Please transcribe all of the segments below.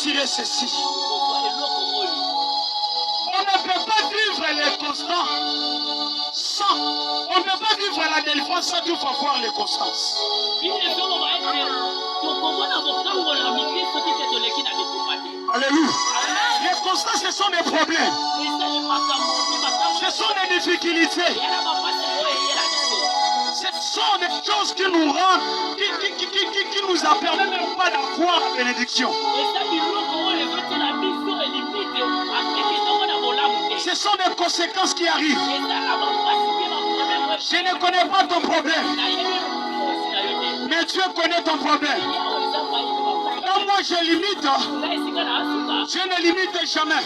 retirer ceci. On ne peut pas vivre les constants sans. On ne peut pas vivre la délivrance sans toutefois voir les constances. Alléluia. Les constances, ce sont des problèmes. Ce sont des difficultés. Ce sont des choses qui nous rendent, qui nous permettent même pas d'avoir la bénédiction. Ce sont des conséquences qui arrivent. Je ne connais pas ton problème, mais Dieu connaît ton problème. Quand moi je limite, je ne limite jamais.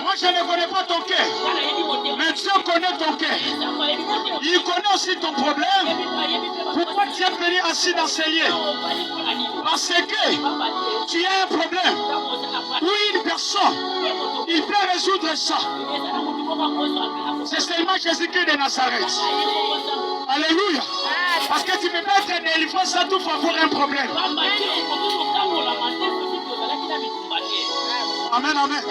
Moi je ne connais pas ton cœur, mais Dieu connaît ton cœur. Il connaît aussi ton problème. Pourquoi tu es venu assis dans ces lieux? Parce que tu as un problème ou une personne, il peut résoudre ça. C'est seulement Jésus-Christ de Nazareth. Alléluia. Parce que tu ne peux pas être délivré sans toutefois avoir un problème. Amen, amen.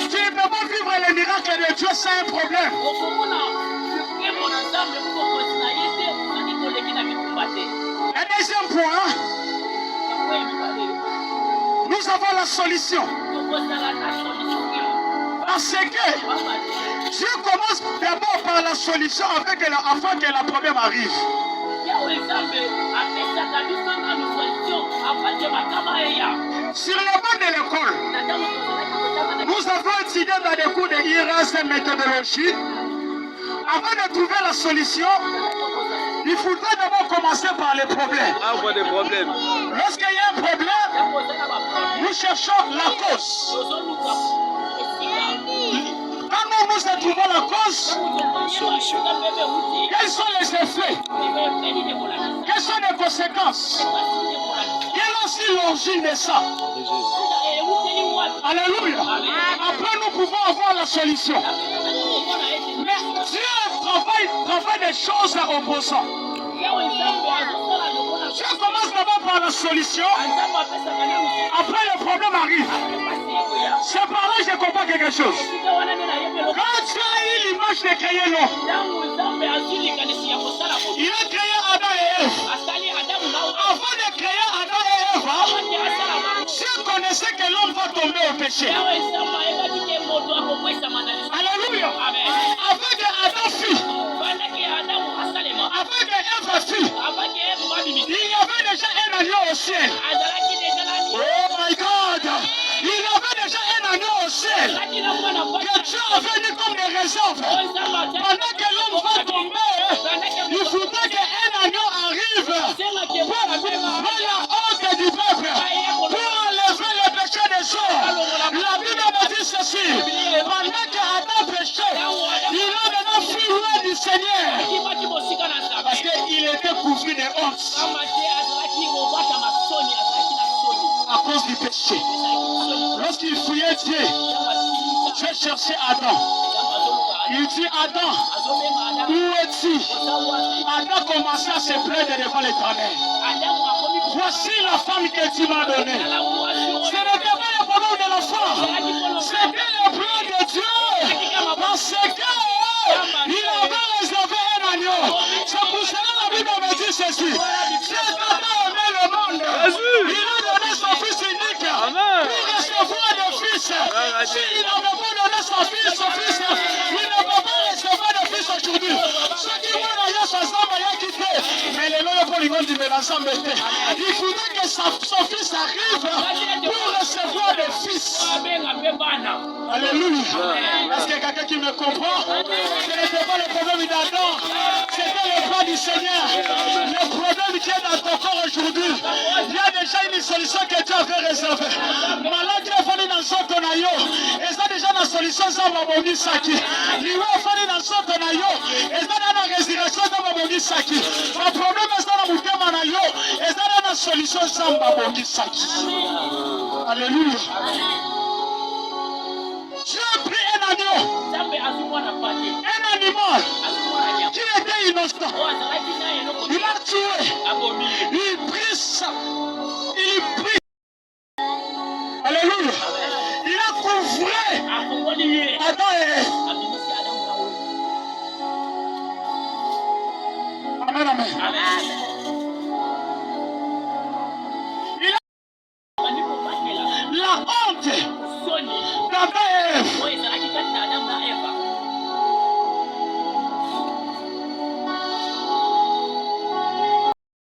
Tu ne peux pas vivre les miracles de Dieu sans un problème. Un deuxième point, nous avons la solution. Parce que Dieu commence d'abord par la solution afin que le problème arrive. Sur le banc de l'école, nous avons étudié dans des cours de IRS et méthodologie. Avant de trouver la solution, il faudrait d'abord commencer par les problèmes. Lorsqu'il y a un problème, nous cherchons la cause. Quand nous trouvons la cause, quels sont les effets? Quelles sont les conséquences? Quelle est aussi l'origine de ça? Alléluia. Après, nous pouvons avoir la solution. Mais Dieu travaille des choses opposantes. Dieu commence d'abord par la solution. Après, le problème arrive. C'est par là que je comprends quelque chose. Quand Dieu a eu l'image de créer l'homme, il a créé Adam et Ève. Avant de créer Adam et Ève, Dieu connaissait que l'homme va tomber au péché. Alléluia. Avant que Adam fût, avant que Ève fût, il y avait déjà un agneau au ciel. Oh my God! Il y avait déjà un agneau au ciel que Dieu avait mis comme des réserves. Pendant que l'homme va tomber, il faudrait qu'un agneau arrive pour la honte du peuple, pour enlever le péché des hommes. La Bible me dit ceci: pendant qu'Adam péchait, il a maintenant fui loin du Seigneur parce qu'il était couvert de honte à cause du péché. Lorsqu'il fouillait Dieu, Dieu cherchait Adam. Il dit: Adam, où es-tu? Adam commençait à se plaindre devant l'Éternel. Voici la femme que tu m'as donnée. Ce n'était pas le problème de la femme, c'était le plan de Dieu. Parce qu'il avait réservé un agneau. C'est pour cela la Bible me dit ceci: Dieu a tellement aimé le monde, il a donné son fils unique pour recevoir le fils. S'il n'avait pas donné son fils, il ne peut pas recevoir le fils aujourd'hui. Ceux qui vont d'ailleurs s'ensemble, il a quitté. Mais les lois pour les du l'ensemble était. Il faudrait que son fils arrive pour recevoir le fils. Alléluia. Est-ce qu'il y a quelqu'un qui me comprend? Ce n'était pas le problème d'Adam, c'était le plan du Seigneur. Le problème qui est dans ton corps aujourd'hui, il y a déjà une solution que Dieu avait réservée. Malade qui est venu dans son tonayo, et ça déjà la solution, ça va m'en saki. Il va venu dans son tonayo, et ça dans la résurrection, ça va m'en saki. Le problème est dans le mouvement nayo, et ça dans la solution, ça va m'en saki. Alléluia. Dieu a pris un agneau, un animal qui était innocent. Il a tué.